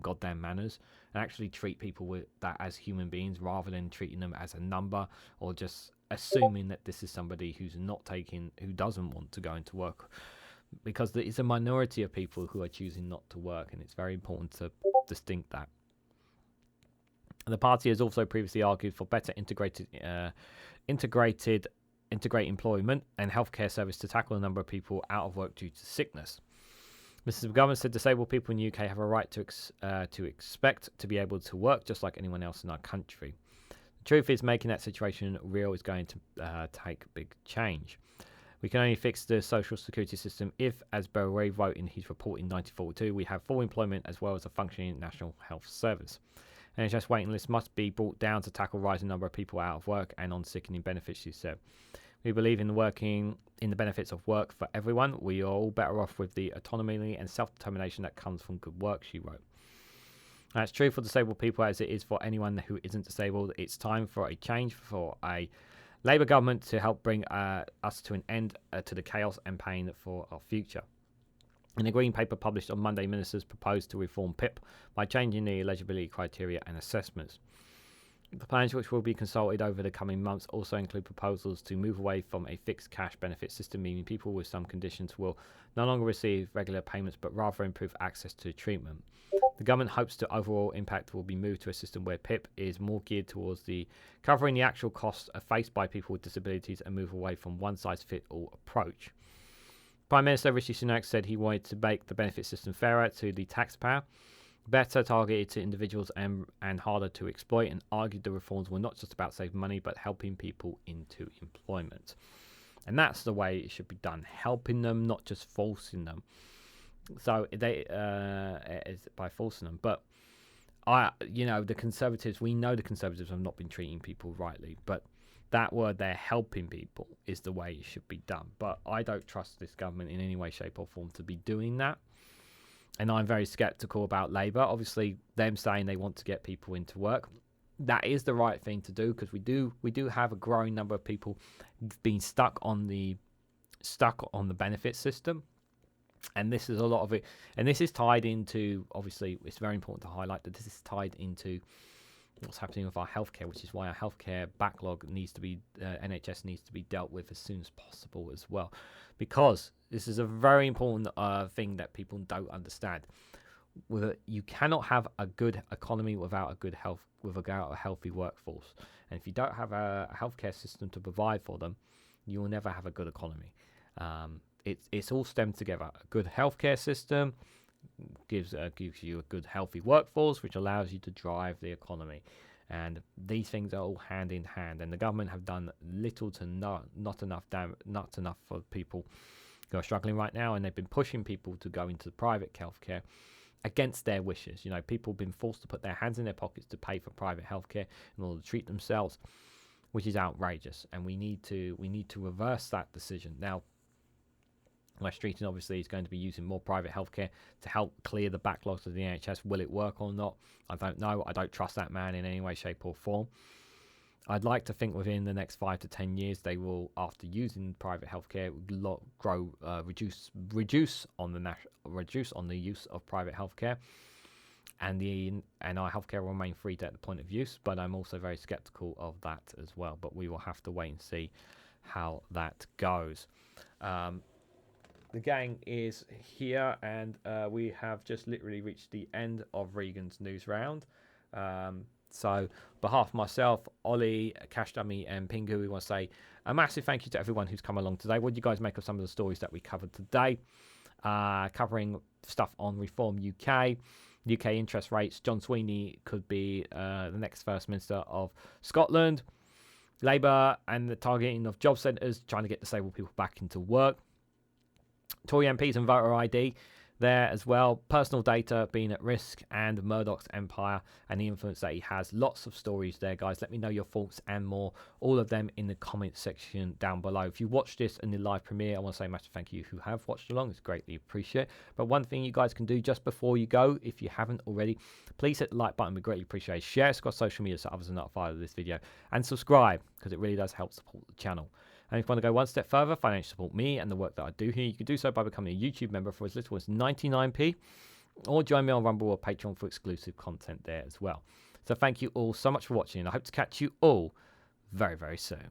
goddamn manners and actually treat people with that as human beings rather than treating them as a number or just assuming that this is somebody who doesn't want to go into work, because there is a minority of people who are choosing not to work, and it's very important to distinct that. The party has also previously argued for better integrated employment and healthcare service to tackle the number of people out of work due to sickness. Mr. Government said disabled people in the UK have a right to expect to be able to work just like anyone else in our country. The truth is, making that situation real is going to take big change. We can only fix the social security system if, as Barry wrote in his report in 1942, we have full employment as well as a functioning national health service. NHS waiting lists must be brought down to tackle rising number of people out of work and on sickening benefits, she said. We believe in the benefits of work for everyone. We are all better off with the autonomy and self-determination that comes from good work, she wrote. That's true for disabled people as it is for anyone who isn't disabled. It's time for a change, for a Labour government to help bring us to an end to the chaos and pain for our future. In a Green paper published on Monday, ministers proposed to reform PIP by changing the eligibility criteria and assessments. The plans, which will be consulted over the coming months, also include proposals to move away from a fixed cash benefit system, meaning people with some conditions will no longer receive regular payments but rather improve access to treatment. The government hopes the overall impact will be moved to a system where PIP is more geared towards covering the actual costs faced by people with disabilities and move away from one-size-fits-all approach. Prime Minister Rishi Sunak said he wanted to make the benefit system fairer to the taxpayer, better targeted to individuals and harder to exploit, and argued the reforms were not just about saving money but helping people into employment. And that's the way it should be done, helping them, not just forcing them. So they is by forcing them. But the Conservatives, we know the Conservatives have not been treating people rightly, but that word there, helping people, is the way it should be done. But I don't trust this government in any way, shape or form to be doing that. And I'm very sceptical about Labour. Obviously, them saying they want to get people into work, that is the right thing to do, because we do have a growing number of people being stuck on the benefit system. And this is a lot of it. And this is tied into, obviously, it's very important to highlight that this is tied into what's happening with our healthcare, which is why our healthcare backlog needs to be, NHS needs to be dealt with as soon as possible as well. Because this is a very important thing that people don't understand. You cannot have a good economy without a good health, without a healthy workforce. And if you don't have a healthcare system to provide for them, you will never have a good economy. It's all stemmed together. A good healthcare system gives you a good healthy workforce, which allows you to drive the economy. And these things are all hand in hand. And the government have done little to not enough for people who are struggling right now. And they've been pushing people to go into private healthcare against their wishes. People have been forced to put their hands in their pockets to pay for private healthcare in order to treat themselves, which is outrageous. And we need to reverse that decision. Now, West Streeton obviously is going to be using more private healthcare to help clear the backlogs of the NHS. Will it work or not? I don't know. I don't trust that man in any way, shape or form. I'd like to think within the next 5 to 10 years they will, after using private healthcare, reduce on the use of private healthcare, and our healthcare will remain free at the point of use. But I'm also very sceptical of that as well. But we will have to wait and see how that goes. The gang is here, and we have just literally reached the end of Regan's news round. So, on behalf of myself, Ollie, Cash Dummy, and Pingu, we want to say a massive thank you to everyone who's come along today. What do you guys make of some of the stories that we covered today? Covering stuff on Reform UK interest rates. John Swinney could be the next First Minister of Scotland. Labour and the targeting of job centres, trying to get disabled people back into work. Tory MPs and voter ID there as well. Personal data being at risk, and Murdoch's empire and the influence that he has. Lots of stories there, guys. Let me know your thoughts and more. All of them in the comment section down below. If you watched this in the live premiere, I want to say a massive thank you who have watched along. It's greatly appreciated. But one thing you guys can do just before you go, if you haven't already, please hit the like button. We greatly appreciate it. Share it across social media so others are notified of this video. And subscribe, because it really does help support the channel. And if you want to go one step further, financially support me and the work that I do here, you can do so by becoming a YouTube member for as little as 99p, or join me on Rumble or Patreon for exclusive content there as well. So thank you all so much for watching, and I hope to catch you all very, very soon.